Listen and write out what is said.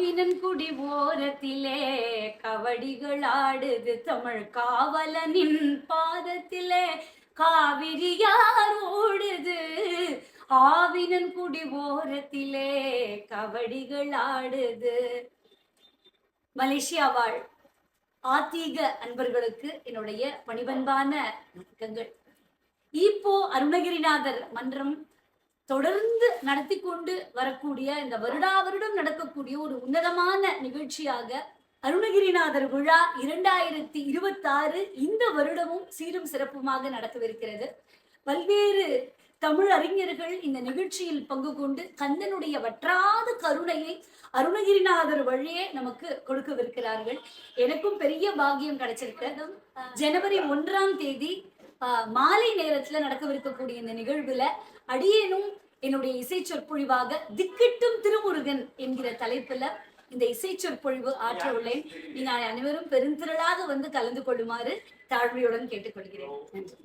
காவினன்குடி ஓரத்திலே கவடிகள் ஆடுது தமிழ் காவலனின் பாதத்திலே காவிரியார் ஓடுது. ஆவினன்குடி ஓரத்திலே கவடிகள் ஆடுது. மலேசியா வாழ் ஆத்தீக அன்பர்களுக்கு என்னுடைய பணிவன்பான வணக்கங்கள். இப்போ அருணகிரிநாதர் மன்றம் தொடர்ந்து நடத்தி கொண்டு வரக்கூடிய இந்த வருடம் நடக்கக்கூடிய ஒரு உன்னதமான நிகழ்ச்சியாக அருணகிரிநாதர் விழா 2026 இந்த வருடமும் சீரும் சிறப்புமாக நடக்கவிருக்கிறது. பல்வேறு தமிழ் அறிஞர்கள் இந்த நிகழ்ச்சியில் பங்கு கொண்டு கந்தனுடைய வற்றாத கருணையை அருணகிரிநாதர் வழியே நமக்கு கொடுக்கவிருக்கிறார்கள். எனக்கும் பெரிய பாக்கியம் கிடைச்சிருக்கு. ஜனவரி 1ஆம் தேதி மாலை நேரத்துல நடக்கவிருக்கக்கூடிய இந்த நிகழ்வுல அடியேனும் என்னுடைய இசை சொற்பொழிவாக திக்கிட்டும் திருமுருகன் என்கிற தலைப்புல இந்த இசை சொற்பொழிவு ஆற்ற உள்ளேன். நீங்க அனைவரும் பெருந்திரளாக வந்து கலந்து கொள்ளுமாறு தாழ்மையுடன் கேட்டுக்கொள்கிறேன். நன்றி.